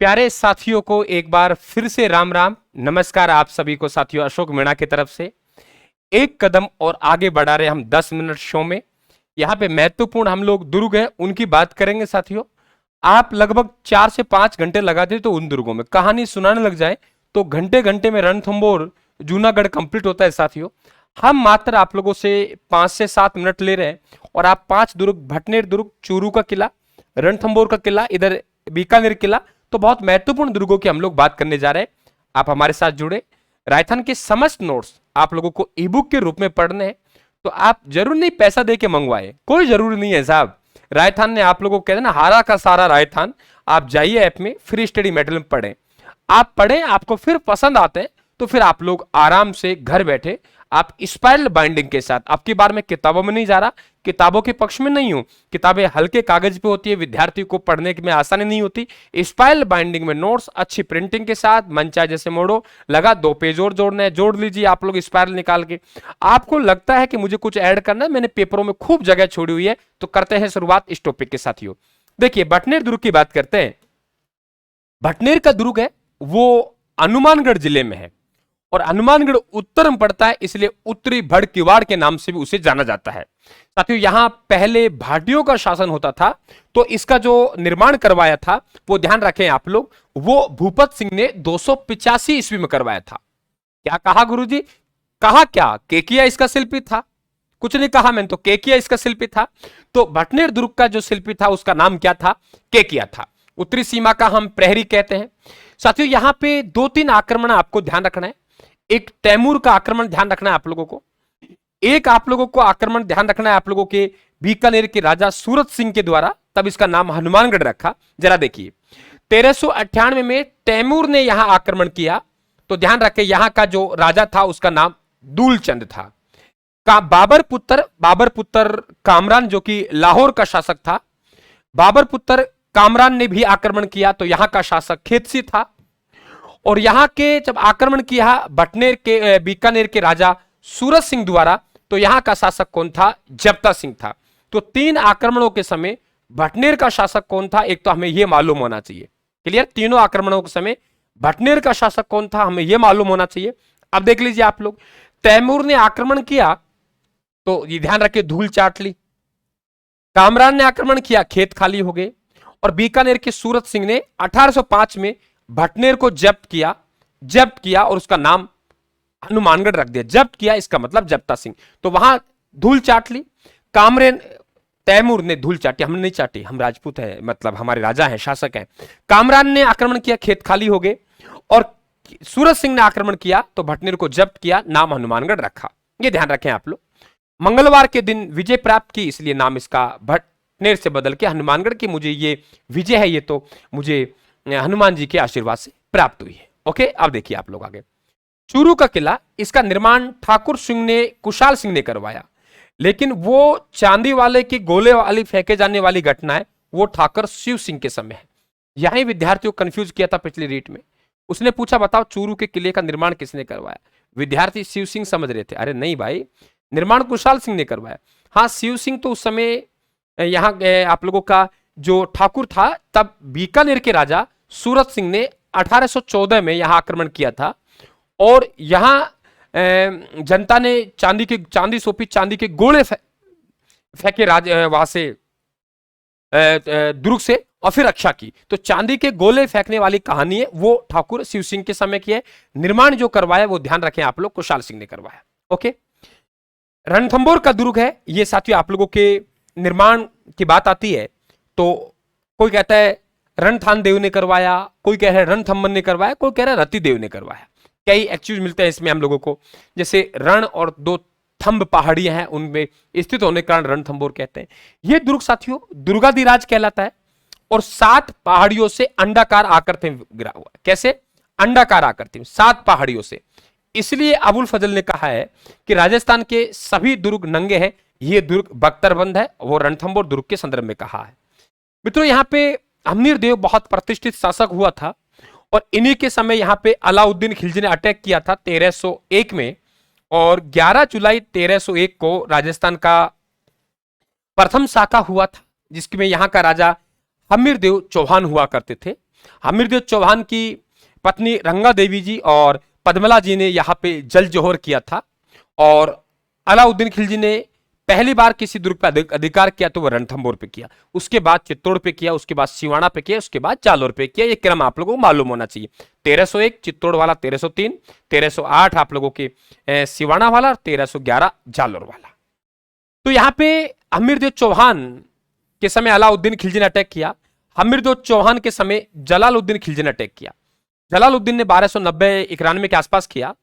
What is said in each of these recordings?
प्यारे साथियों को एक बार फिर से राम राम नमस्कार। आप सभी को साथियों अशोक मीणा की तरफ से एक कदम और आगे बढ़ा रहे हम 10 मिनट शो में। यहाँ पे महत्वपूर्ण हम लोग दुर्ग हैं उनकी बात करेंगे साथियों। आप लगभग 4 से 5 घंटे लगा दे तो उन दुर्गों में कहानी सुनाने लग जाए तो घंटे घंटे में रणथंभौर जूनागढ़ कंप्लीट होता है साथियों। हम मात्र आप लोगों से 5 से 7 मिनट ले रहे हैं और आप 5 दुर्ग, भटनेर दुर्ग, चूरू का किला, रणथंभौर का किला, इधर बीकानेर किला, तो बहुत महत्वपूर्ण दुर्गों की हम लोग बात करने जा रहे हैं। आप हमारे साथ जुड़े। राजस्थान के समस्त नोट्स आप लोगों को ई बुक के रूप में पढ़ने हैं तो आप जरूर नहीं पैसा दे के मंगवाए, कोई जरूरी नहीं है साहब। राजस्थान ने आप लोगों को कहते ना हारा का सारा राजस्थान। आप जाइए ऐप में फ्री स्टडी मटेरियल में पढ़ें, आप पढ़ें, आपको फिर पसंद आते हैं तो फिर आप लोग आराम से घर बैठे आप स्पाइरल बाइंडिंग के साथ, आपकी बार मैं किताबों में नहीं जा रहा, किताबों के पक्ष में नहीं हूं, किताबें हल्के कागज पे होती है, विद्यार्थी को पढ़ने में आसानी नहीं होती। स्पाइरल बाइंडिंग में नोट्स अच्छी प्रिंटिंग के साथ मन चाहे जैसे मोड़ो, लगा 2 पेज और जोड़ना है जोड़ लीजिए आप लोग स्पाइरल निकाल के। आपको लगता है कि मुझे कुछ ऐड करना है, मैंने पेपरों में खूब जगह छोड़ी हुई है, तो करते हैं शुरुआत इस टॉपिक के साथियों। देखिए भटनेर दुर्ग की बात करते हैं। भटनेर का दुर्ग है वो हनुमानगढ़ जिले में है और हनुमानगढ़ उत्तर में पड़ता है, इसलिए उत्तरी भड़ किवाड़ के नाम से भी उसे जाना जाता है। साथियों यहां पहले भाटियों का शासन होता था, तो इसका जो निर्माण करवाया था वो ध्यान रखें आप लोग, वो भूपत सिंह ने 285 ईस्वी में करवाया था। क्या कहा गुरुजी? कहा क्या? केकिया इसका शिल्पी था? कुछ नहीं कहा मैंने, तो केकिया इसका शिल्पी था। तो भटनेर दुर्ग का जो शिल्पी था उसका नाम क्या था? केकिया था। उत्तरी सीमा का हम प्रहरी कहते हैं। साथियों यहां पे 2-3 आक्रमण आपको ध्यान रखना है। एक तैमूर का आक्रमण ध्यान रखना है आप लोगों को, एक आप लोगों को आक्रमण ध्यान रखना है आप लोगों के बीकानेर के राजा सूरत सिंह के द्वारा, तब इसका नाम हनुमानगढ़ रखा। जरा देखिए 1398 में तैमूर ने यहां आक्रमण किया, तो ध्यान रखें यहां का जो राजा था उसका नाम दूलचंद था। बाबर पुत्र कामरान जो कि लाहौर का शासक था, बाबर पुत्र कामरान ने भी आक्रमण किया, तो यहां का शासक खेतसी था। और यहां के जब आक्रमण किया भटनेर के बीकानेर के राजा सूरत सिंह द्वारा, तो यहां का शासक कौन था? जब्ता सिंह था। तो 3 आक्रमणों के समय भटनेर का शासक कौन था, एक तो हमें यह मालूम होना चाहिए। क्लियर? तीनों आक्रमणों के समय भटनेर का शासक कौन था हमें यह मालूम होना चाहिए। अब देख लीजिए आप लोग, तैमूर ने आक्रमण किया तो ये ध्यान रखिए धूल चाट ली। कामरान ने आक्रमण किया, खेत खाली हो गए। और बीकानेर के सूरत सिंह ने 1805 में भटनेर को जब्त किया और उसका नाम हनुमानगढ़ रख दिया। जब्त किया इसका मतलब जब्ता सिंह, तो वहां धूल चाट ली। तैमूर ने धूल चाटी, हमने नहीं चाटी, हम राजपूत हैं, मतलब हमारे राजा हैं, शासक हैं। कामरान ने आक्रमण किया, खेत खाली हो गए। और सूरत सिंह ने आक्रमण किया तो भटनेर को जब्त किया, नाम हनुमानगढ़ रखा। ये ध्यान रखें आप लोग। मंगलवार के दिन विजय प्राप्त की, इसलिए नाम इसका भटनेर से बदल के हनुमानगढ़ की, मुझे ये विजय है, ये तो मुझे हनुमान जी के आशीर्वाद से प्राप्त हुई है। ओके, अब देखिए आप लोग आगे। चूरू का किला, इसका निर्माण ठाकुर सिंह ने, कुशाल सिंह ने करवाया, लेकिन वो चांदी वाले की गोले वाली फेंके जाने वाली घटना है वो ठाकुर शिव सिंह के समय है। यही विद्यार्थियों को कंफ्यूज किया था पिछली रीट में। उसने पूछा बताओ चूरू के किले का निर्माण किसने करवाया? विद्यार्थी शिव सिंह समझ रहे थे, अरे नहीं भाई, निर्माण कुशाल सिंह ने करवाया। हाँ, शिव सिंह तो उस समय यहाँ आप लोगों का जो ठाकुर था, तब बीकानेर के राजा सूरत सिंह ने 1814 में यहां आक्रमण किया था और यहां जनता ने चांदी सौंपी, चांदी के गोले फेंके वहां से दुर्ग से और फिर रक्षा की। तो चांदी के गोले फेंकने वाली कहानी है वो ठाकुर शिव सिंह के समय की है। निर्माण जो करवाया वो ध्यान रखें आप लोग, कुशाल सिंह ने करवाया। ओके, रणथंभौर का दुर्ग है ये साथियों। आप लोगों के निर्माण की बात आती है तो कोई कहता है रणथान देव ने करवाया, कोई कह रहा है रणथंभन ने करवाया, कोई कह रहा है रति देव ने करवाया। कई एक्सक्यूज मिलते हैं इसमें हम लोगों को, जैसे रण और 2 थंब पहाड़ियां हैं उनमें स्थित होने के कारण रणथंभौर कहते हैं। यह दुर्ग साथियों दुर्गाधिराज कहलाता है और 7 पहाड़ियों से अंडाकार आकृति में गिरा हुआ है। कैसे? अंडाकार आकृति में 7 पहाड़ियों से। इसलिए अबुल फजल ने कहा है कि राजस्थान के सभी दुर्ग नंगे हैं, यह दुर्ग बख्तरबंद है, वो रणथंभौर दुर्ग के संदर्भ में कहा है। मित्रों यहां पे अमीर देव बहुत प्रतिष्ठित शासक हुआ था और इन्हीं के समय यहां पे अलाउद्दीन खिलजी ने अटैक किया था 1301 में, और 11 जुलाई 1301 को राजस्थान का प्रथम शाखा हुआ था जिसमें यहां का राजा हमीर देव चौहान हुआ करते थे। हमीरदेव चौहान की पत्नी रंगा देवी जी और पद्मला जी ने यहाँ पे जल जोहर किया था। और अलाउद्दीन खिलजी ने पहली बार किसी दुर्ग पर अधिकार किया तो वह रणथंभौर पे किया, उसके बाद चित्तौड़ पे किया, उसके बाद सिवाना पे किया, उसके बाद जालोर पे किया। ये क्रम आप लोगों को मालूम होना चाहिए। 1301 चित्तौड़ वाला, 1303, 1308 आप लोगों के सिवाना वाला और 1311 जालोर वाला। तो यहाँ पे हमीरदेव चौहान के समय अलाउद्दीन खिलजी ने अटैक किया, हमीरदेव चौहान के समय जलालुद्दीन खिलजी ने अटैक किया। जलालुद्दीन ने 1290-91 के आसपास किया,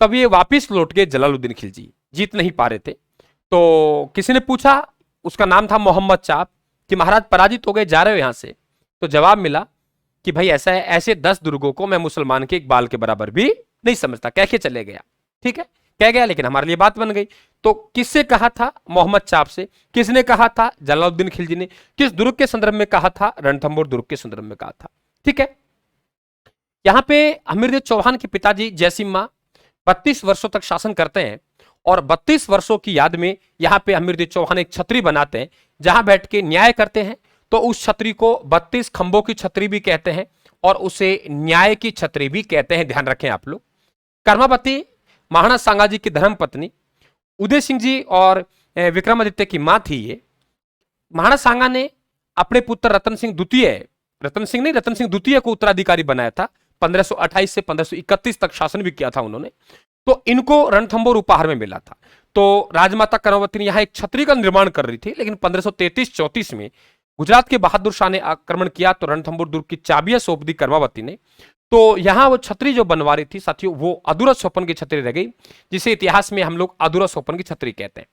तब ये वापिस लौट गए। जलालुद्दीन खिलजी जीत नहीं पा रहे थे, तो किसी ने पूछा, उसका नाम था मोहम्मद चाप, कि महाराज पराजित हो गए, जा रहे हो यहां से? तो जवाब मिला कि भाई ऐसा है, ऐसे 10 दुर्गों को मैं मुसलमान के एक बाल के बराबर भी नहीं समझता, कह के चले गया। ठीक है, कह गया, लेकिन हमारे लिए बात बन गई। तो किससे कहा था? मोहम्मद चाप से। किसने कहा था? जलालुद्दीन खिलजी ने। किस दुर्ग के संदर्भ में कहा था? रणथंभौर दुर्ग के संदर्भ में कहा था। ठीक है, यहां पे हमीरदेव चौहान के पिताजी जयसिंह मां 32 वर्षों तक शासन करते हैं, और 32 वर्षों की याद में यहां पे हमीरदेव चौहान एक छतरी बनाते हैं, जहां बैठ के न्याय करते हैं। तो उस छतरी को 32 खंभों की छतरी भी कहते हैं, और उसे न्याय की छतरी भी कहते हैं, ध्यान रखें आप लोग। कर्मावती महाराणा सांगा जी की धर्म पत्नी, उदय सिंह जी और विक्रमादित्य की मां थी ये। महाराणा सांगा ने अपने पुत्र रतन सिंह द्वितीय को उत्तराधिकारी बनाया था। 1528 से 1531 तक शासन भी किया था उन्होंने। तो इनको रणथंभौर उपहार में मिला था। तो राजमाता कर्मावती ने यहां एक छतरी का निर्माण कर रही थी, लेकिन 1533-34 में गुजरात के बहादुर शाह ने आक्रमण किया, तो रणथंभौर दुर्ग की चाबियां सौंप दी कर्मावती ने। तो यहां वो छतरी जो बनवा रही थी साथियों, वो अधूरा सोपन की छतरी रह गई, जिसे इतिहास में हम लोग अधूरा सोपन की छतरी कहते हैं।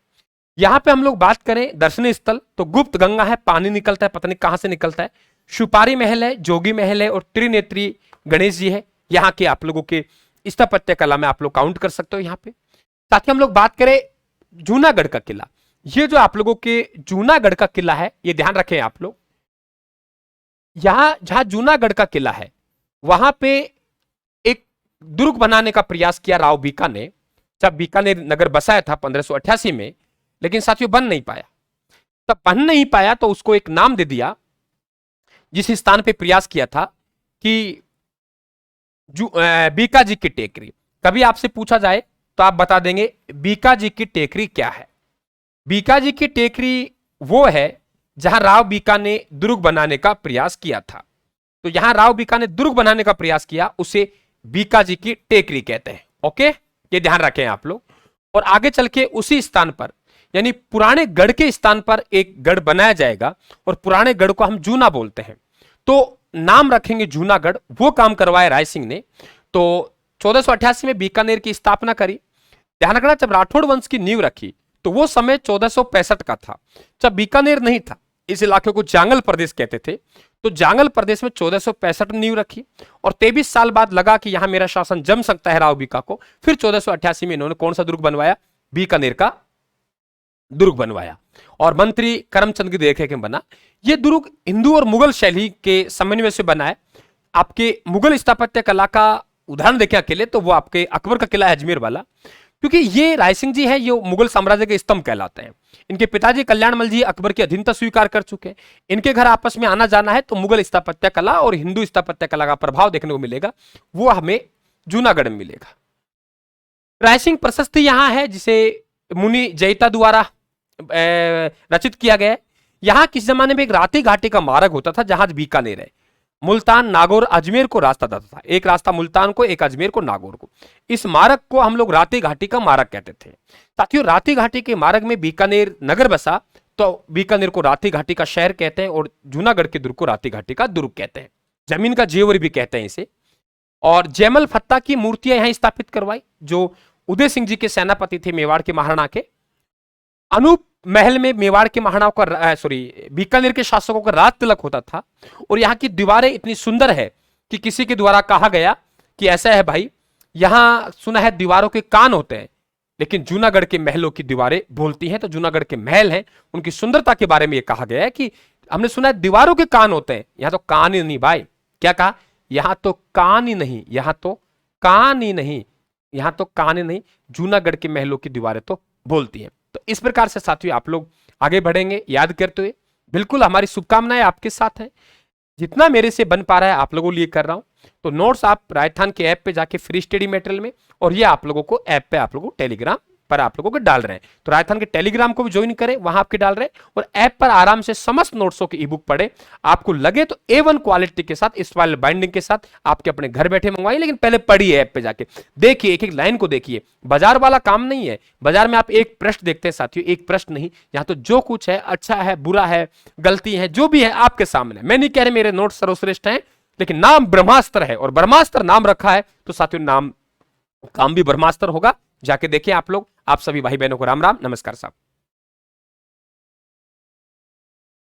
यहां पे हम लोग बात करें दर्शनीय स्थल, तो गुप्त गंगा है, पानी निकलता है, पता नहीं कहां से निकलता है। सुपारी महल है, जोगी महल है, और त्रिनेत्री गणेश जी है। यहाँ के आप लोगों के स्थापत्य कला में आप लोग काउंट कर सकते हो। यहाँ पे साथ ही हम लोग बात करें जूनागढ़ का किला, ये जो आप लोगों के जूनागढ़ का किला है, ये ध्यान रखें आप लोग। यहां जहां जूनागढ़ का किला है, वहां पे एक दुर्ग बनाने का प्रयास किया राव बीका ने, जब बीकानेर नगर बसाया था 1588 में, लेकिन साथियों बन नहीं पाया। तब बन नहीं पाया तो उसको एक नाम दे दिया, जिस स्थान पे प्रयास किया था, कि बीका जी की टेकरी। कभी आपसे पूछा जाए तो आप बता देंगे बीका जी की टेकरी क्या है। बीका जी की टेकरी वो है जहां राव बीका ने दुर्ग बनाने का प्रयास किया था। तो यहां राव बीका ने दुर्ग बनाने का प्रयास किया, उसे बीका जी की टेकरी कहते हैं। ओके, ये ध्यान रखें आप लोग। और आगे चल के उसी स्थान पर, यानी पुराने गढ़ के स्थान पर एक गढ़ बनाया जाएगा, और पुराने गढ़ को हम जूना बोलते हैं, तो नाम रखेंगे जूनागढ़। वो काम करवाया राय सिंह ने। तो 1488 में बीकानेर की स्थापना करी। ध्यान रखना, जब राठौड़ वंश की नींव रखी तो वो समय 1465 का था, जब बीकानेर नहीं था। इस इलाके को जांगल प्रदेश कहते थे। तो जांगल प्रदेश में 1465 नींव रखी, और 23 साल बाद लगा कि यहां मेरा शासन जम सकता है राव बीका को। फिर 1488 में इन्होंने कौन सा दुर्ग बनवाया? बीकानेर का दुर्ग बनवाया, और मंत्री करमचंद की देखरेख में बना। यह दुर्ग हिंदू और मुगल शैली के समन्वय से बना है। आपके मुगल स्थापत्य कला का उदाहरण देखें अकेले, तो वो आपके अकबर का किला है अजमेर वाला, क्योंकि ये राय सिंह जी है, ये मुगल साम्राज्य के स्तंभ कहलाते हैं। इनके पिताजी कल्याणमल जी अकबर की अधीनता स्वीकार कर चुके हैं। इनके घर आपस में आना जाना है, तो मुगल स्थापत्य कला और हिंदू स्थापत्य कला का प्रभाव देखने को मिलेगा, वो हमें जूनागढ़ में मिलेगा। राय सिंह प्रशस्ति यहां है, जिसे मुनि जयिता द्वारा रचित किया गया है। यहां किस जमाने में एक राती घाटी का मार्ग होता था, जहां बीकानेर है। मुल्तान, नागौर, अजमेर को रास्ता जाता था। एक रास्ता मुल्तान को, एक अजमेर को, नागौर को। इस मार्ग को हम लोग राती घाटी का मार्ग कहते थे। साथियों, राती घाटी के मार्ग में बीकानेर नगर बसा, तो बीकानेर को राती घाटी का शहर कहते हैं, और जूनागढ़ के दुर्ग को राती घाटी का दुर्ग कहते हैं। जमीन का जेवर भी कहते हैं इसे। और जयमल फत्ता की मूर्तियां यहां स्थापित करवाई, जो उदय सिंह जी के सेनापति थे, मेवाड़ के महाराणा के। अनूप महल में मेवाड़ के महाराणाओं का बीकानेर के शासकों का राज तिलक होता था। और यहाँ की दीवारें इतनी सुंदर है कि किसी के द्वारा कहा गया कि ऐसा है भाई, यहां सुना है दीवारों के कान होते हैं, लेकिन जूनागढ़ के महलों की दीवारें बोलती हैं। तो जूनागढ़ के महल हैं, उनकी सुंदरता के बारे में यह कहा गया है कि हमने सुना है दीवारों के कान होते हैं। यहां तो कान ही नहीं भाई, क्या कहा? यहां तो कान ही नहीं, यहां तो कान ही नहीं, यहां तो कान ही नहीं, जूनागढ़ के महलों की दीवारें तो बोलती हैं। तो इस प्रकार से साथियों आप लोग आगे बढ़ेंगे याद करते हुए। बिल्कुल हमारी शुभकामनाएं आपके साथ हैं। जितना मेरे से बन पा रहा है आप लोगों के लिए कर रहा हूं। तो नोट्स आप राजस्थान के ऐप पे जाके फ्री स्टडी मटेरियल में, और ये आप लोगों को ऐप पे आप लोगों को टेलीग्राम पर आप लोगों को डाल रहे हैं। तो राजस्थान के टेलीग्राम को भी ज्वाइन करें, वहां आपके डाल रहे हैं, और ऐप पर आराम से समस्त नोट्सों की ई बुक पढ़े। आपको लगे तो A1 क्वालिटी के साथ, इस वाले बाइंडिंग के साथ आपके अपने घर बैठे मंगवाइए, लेकिन पहले पढ़िए ऐप पे जाके, देखिए एक एक लाइन को देखिए। बाजार वाला काम नहीं है, बाजार में आप एक प्रश्न देखते हैं साथियों, एक प्रश्न नहीं, यहां तो जो कुछ है अच्छा है, बुरा है, गलती है, जो भी है आपके सामने। मैं नहीं कह रहे मेरे नोट्स सर्वश्रेष्ठ हैं, लेकिन नाम ब्रह्मास्त्र है, और ब्रह्मास्त्र नाम रखा है तो साथियों नाम काम भी ब्रह्मास्त्र होगा। जाके देखिए आप लोग। आप सभी भाई बहनों को राम राम, नमस्कार साहब।